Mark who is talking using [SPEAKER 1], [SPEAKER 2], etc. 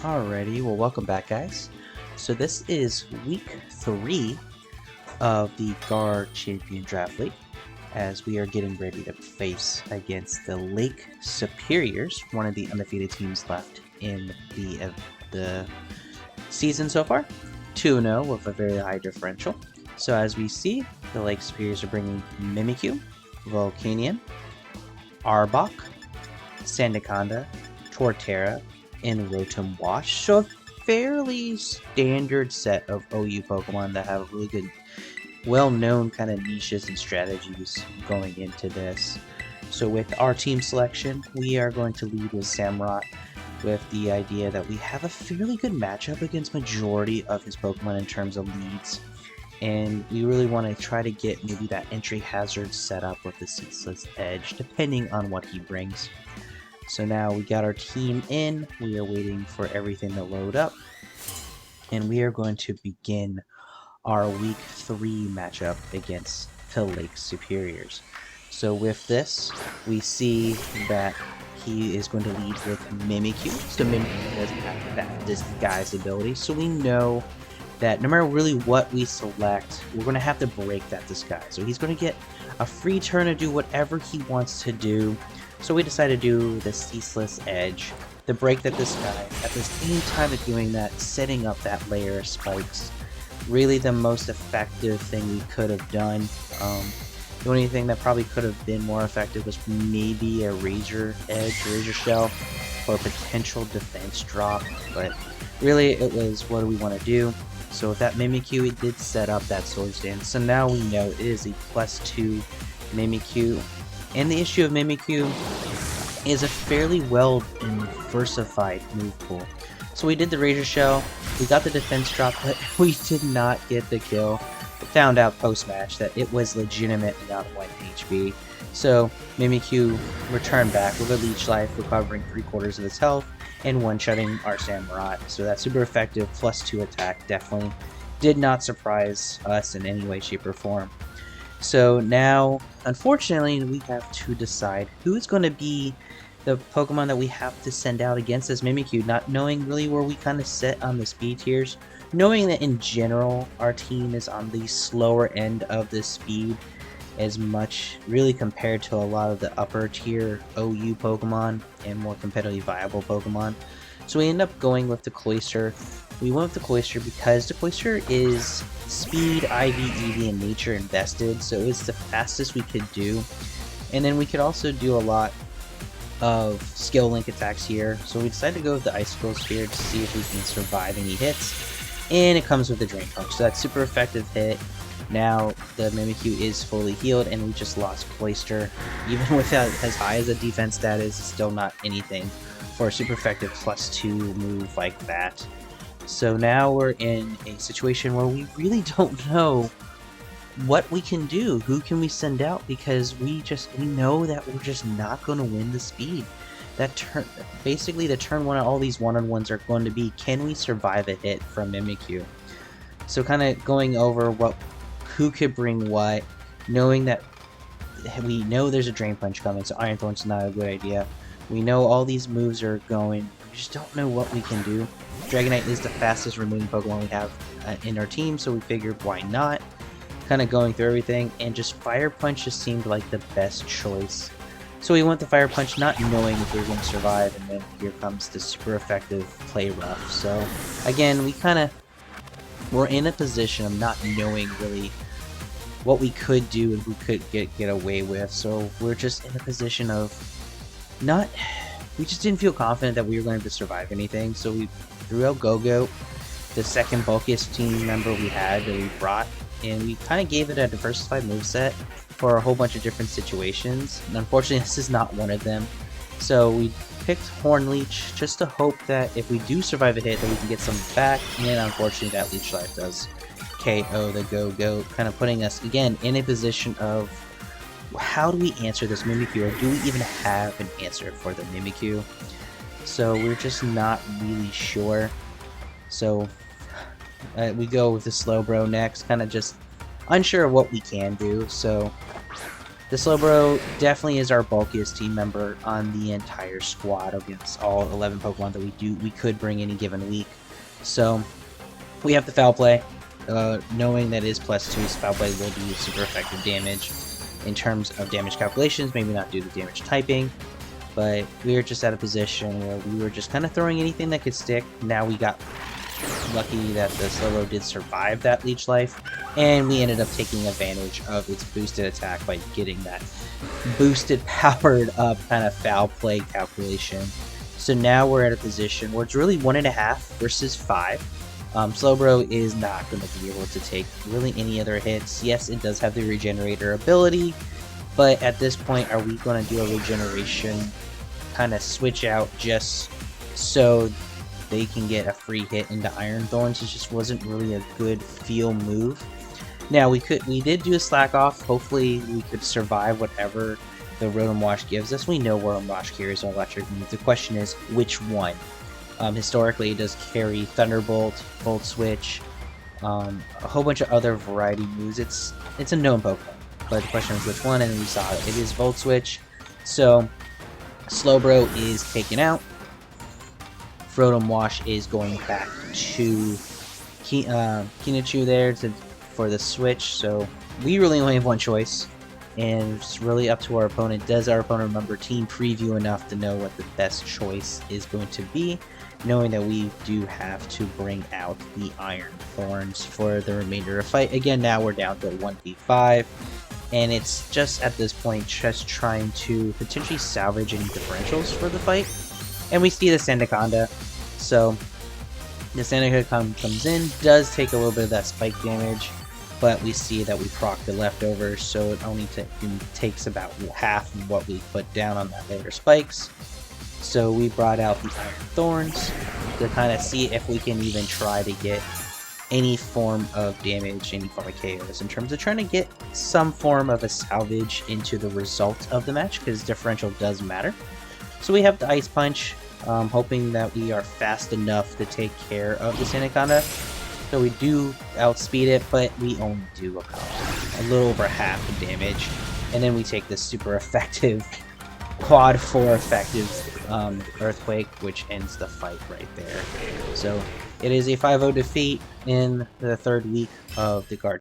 [SPEAKER 1] Alrighty, well welcome back guys. So this is week 3 of the Garrchampion Draft League as we are getting ready to face against the Lake Serperiors, one of the undefeated teams left in the season so far, 2-0 with a very high differential. So as we see, the Lake Serperiors are bringing Mimikyu, Volcanion, Arbok, Sandaconda, Torterra, and Rotom Wash. So a fairly standard set of OU Pokemon that have really good, well-known kind of niches and strategies going into this. So with our team selection, we are going to lead with Samurott with the idea that we have a fairly good matchup against majority of his Pokemon in terms of leads. And we really want to try to get maybe that entry hazard set up with the Ceaseless Edge, depending on what he brings. So now we got our team in, we are waiting for everything to load up, and we are going to begin our week 3 matchup against the Lake Serperiors. So with this, we see that he is going to lead with Mimikyu. So Mimikyu doesn't have that disguise ability, so we know that no matter really what we select, we're going to have to break that disguise. So he's going to get a free turn to do whatever he wants to do. So we decided to do the Ceaseless Edge, to break that disguise. At the same time of doing that, setting up that layer of spikes. Really the most effective thing we could have done. The only thing that probably could have been more effective was maybe a Razor Edge, Razor Shell, for a potential defense drop. But really it was what do we want to do. So with that Mimikyu, it did set up that Swords Dance. So now we know it is a +2 Mimikyu. And the issue of Mimikyu is a fairly well diversified move pool. So we did the Razor Shell, we got the defense drop, but we did not get the kill. We found out post-match that it was legitimately not 1 HP. So Mimikyu returned back with a Leech Life, recovering 3/4 of his health, and one-shotting our Samurott. So that super effective +2 attack definitely did not surprise us in any way, shape, or form. So now, unfortunately, we have to decide who is going to be the Pokemon that we have to send out against this Mimikyu, not knowing really where we kind of sit on the speed tiers. Knowing that in general, our team is on the slower end of the speed as much, really compared to a lot of the upper tier OU Pokemon and more competitively viable Pokemon. So we end up going with the Cloyster. We went with the Cloyster because the Cloyster is speed, IV, EV, and nature invested, so it's the fastest we could do. And then we could also do a lot of skill link attacks here, so we decided to go with the Icicle Sphere to see if we can survive any hits. And it comes with the Drain Punch, so that's super effective hit. Now the Mimikyu is fully healed, and we just lost Cloyster. Even without as high as a defense stat is, it's still not anything for a super effective +2 move like that. So now we're in a situation where we really don't know what we can do. Who can we send out? Because we know that we're just not going to win the speed. That turn, basically the turn one of all these one-on-ones are going to be, can we survive a hit from Mimikyu? So kind of going over who could bring what, knowing that we know there's a Drain Punch coming, so Iron Thorn's not a good idea. We know all these moves are going, we just don't know what we can do. Dragonite is the fastest removing Pokemon we have in our team, so we figured why not. Kind of going through everything, and just Fire Punch just seemed like the best choice. So we went the Fire Punch not knowing if we were going to survive, and then here comes the super effective Play Rough. So again, we're in a position of not knowing really what we could do and who could get away with. So we're just in a position of we just didn't feel confident that we were going to survive anything. So we threw out Go-Go, the second bulkiest team member we had that we brought, and we kind of gave it a diversified moveset for a whole bunch of different situations. And unfortunately, this is not one of them. So we picked Horn Leech just to hope that if we do survive a hit, that we can get some back. And unfortunately, that Leech Life does KO the Go-Go, kind of putting us again in a position of how do we answer this Mimikyu, or do we even have an answer for the Mimikyu? So we're just not really sure. So we go with the Slowbro next, kind of just unsure of what we can do. So The Slowbro definitely is our bulkiest team member on the entire squad against all 11 Pokemon that we could bring any given week. So we have the Foul Play, knowing that it is +2, so Foul Play will do super effective damage. In terms of damage calculations, maybe not do the damage typing, but we were just at a position where we were just kind of throwing anything that could stick. Now we got lucky that the Slowbro did survive that Leech Life, and we ended up taking advantage of its boosted attack by getting that boosted, powered up kind of Foul Play calculation. So now we're at a position where it's really 1.5 versus 5. Slowbro is not going to be able to take really any other hits. Yes, it does have the Regenerator ability, but at this point, are we going to do a Regeneration kind of switch out just so they can get a free hit into Iron Thorns? It just wasn't really a good feel move. Now we did do a slack off. Hopefully we could survive whatever the Rotom Wash gives us. We know Rotom Wash carries our electric moves. The question is which one. Historically, it does carry Thunderbolt, Volt Switch, a whole bunch of other variety moves. It's a known Pokemon, but the question is which one, and we saw it is Volt Switch. So Slowbro is taken out. Rotom Wash is going back to Kinachu there for the switch. So we really only have one choice, and it's really up to our opponent. Does our opponent remember team preview enough to know what the best choice is going to be, knowing that we do have to bring out the Iron Thorns for the remainder of the fight. Again, now we're down to 1v5, and it's just at this point just trying to potentially salvage any differentials for the fight. And we see the Sandaconda, so the Sandaconda comes in, does take a little bit of that spike damage, but we see that we proc the leftovers, so it only takes about half of what we put down on that later spikes. So we brought out the Iron Thorns to kind of see if we can even try to get any form of damage, any form of KOs, in terms of trying to get some form of a salvage into the result of the match, because differential does matter. So we have the Ice Punch, hoping that we are fast enough to take care of the Sandaconda. So we do outspeed it, but we only do a little over half the damage. And then we take this super effective quad 4 effective Earthquake, which ends the fight right there. So it is a 5-0 defeat in the third week of the Garrchampion.